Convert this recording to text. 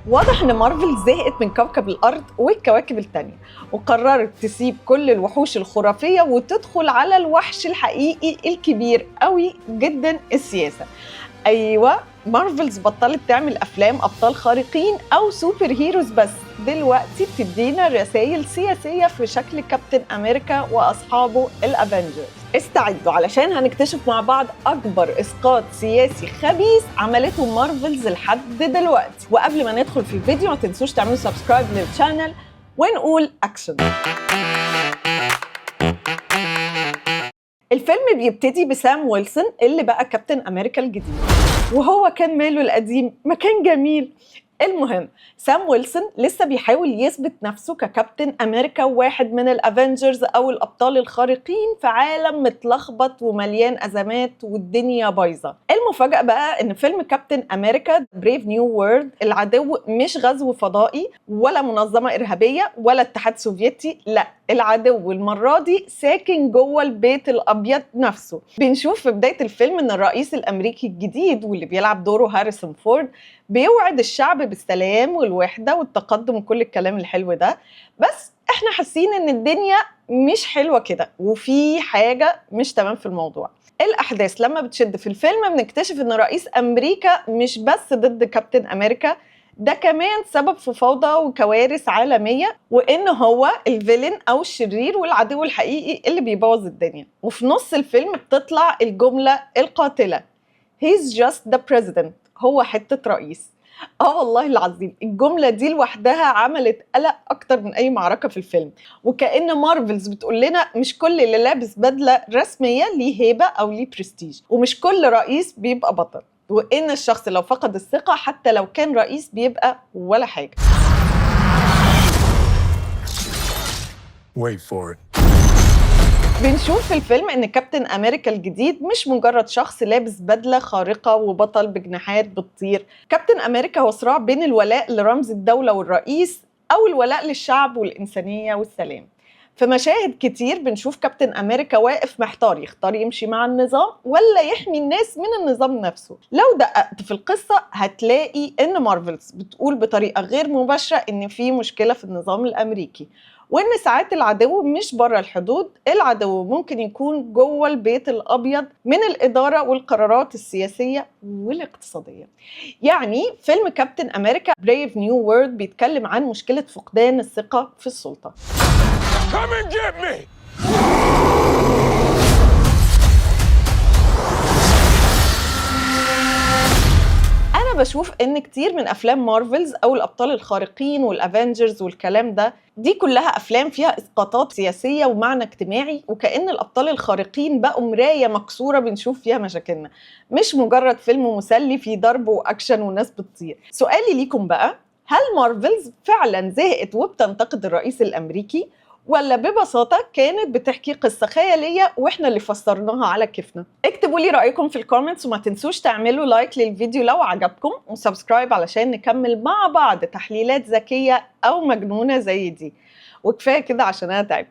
واضح ان مارفل زهقت من كوكب الارض والكواكب التانية، وقررت تسيب كل الوحوش الخرافية وتدخل على الوحش الحقيقي الكبير قوي جدا، السياسة. ايوه، مارفلز بطلت تعمل افلام ابطال خارقين او سوبر هيروز، بس دلوقتي بتدينا رسائل سياسية في شكل كابتن امريكا واصحابه الافنجرز. استعدوا علشان هنكتشف مع بعض اكبر اسقاط سياسي خبيث عملته مارفلز لحد دلوقتي. وقبل ما ندخل في الفيديو ما تنسوش تعملوا سبسكرايب للشانل ونقول اكشن. الفيلم بيبتدي بسام ويلسون اللي بقى كابتن امريكا الجديد، وهو كان ماله القديم ما كان جميل. المهم، سام ويلسون لسه بيحاول يثبت نفسه ككابتن امريكا، واحد من الافنجرز او الابطال الخارقين في عالم متلخبط ومليان ازمات والدنيا بايظه. المفاجاه بقى ان فيلم كابتن امريكا بريف نيو وورلد العدو مش غزو فضائي ولا منظمه ارهابيه ولا اتحاد سوفيتي، لا، العدو المره دي ساكن جوه البيت الابيض نفسه. بنشوف في بدايه الفيلم ان الرئيس الامريكي الجديد واللي بيلعب دوره هاريسون فورد بيوعد الشعب بالسلام والوحدة والتقدم وكل الكلام الحلو ده، بس احنا حاسين ان الدنيا مش حلوة كده وفي حاجة مش تمام في الموضوع. الأحداث لما بتشد في الفيلم بنكتشف ان رئيس أمريكا مش بس ضد كابتن أمريكا، ده كمان سبب في فوضى وكوارث عالمية، وإن هو الفيلن أو الشرير والعدو الحقيقي اللي بيبوظ الدنيا. وفي نص الفيلم بتطلع الجملة القاتلة He's just the president، هو حتة رئيس. والله العظيم الجملة دي لوحدها عملت قلق أكتر من أي معركة في الفيلم، وكأن مارفلز بتقول لنا مش كل اللي لابس بدلة رسمية ليه هيبة أو ليه برستيج، ومش كل رئيس بيبقى بطل، وإن الشخص لو فقد الثقة حتى لو كان رئيس بيبقى ولا حاجة. Wait for it. بنشوف في الفيلم إن كابتن أمريكا الجديد مش مجرد شخص لابس بدلة خارقة وبطل بجناحات بتطير. كابتن أمريكا هو صراع بين الولاء لرمز الدولة والرئيس أو الولاء للشعب والإنسانية والسلام. في مشاهد كتير بنشوف كابتن أمريكا واقف محتار، يختار يمشي مع النظام ولا يحمي الناس من النظام نفسه. لو دققت في القصة هتلاقي إن مارفلز بتقول بطريقة غير مباشرة إن في مشكلة في النظام الأمريكي، وإن ساعات العدو مش بره الحدود، العدو ممكن يكون جوه البيت الأبيض من الإدارة والقرارات السياسية والاقتصادية. يعني فيلم كابتن أمريكا بريف نيو وورلد بيتكلم عن مشكلة فقدان الثقة في السلطة. Come and get me! أنا بشوف إن كتير من أفلام مارفلز أو الأبطال الخارقين والأفنجرز والكلام ده، دي كلها أفلام فيها إسقاطات سياسية ومعنى اجتماعي، وكأن الأبطال الخارقين بقوا مراية مكسورة بنشوف فيها مشاكلنا، مش مجرد فيلم مسلي فيه ضرب وأكشن وناس بتطير. سؤالي ليكم بقى، هل مارفلز فعلا زهقت وبتنتقد الرئيس الأمريكي، ولا ببساطة كانت بتحكي قصة خيالية وإحنا اللي فسرناها على كيفنا؟ اكتبوا لي رأيكم في الكومنتس، وما تنسوش تعملوا لايك للفيديو لو عجبكم، وسبسكرايب علشان نكمل مع بعض تحليلات ذكية أو مجنونة زي دي. وكفاية كده عشان أنا تعبت.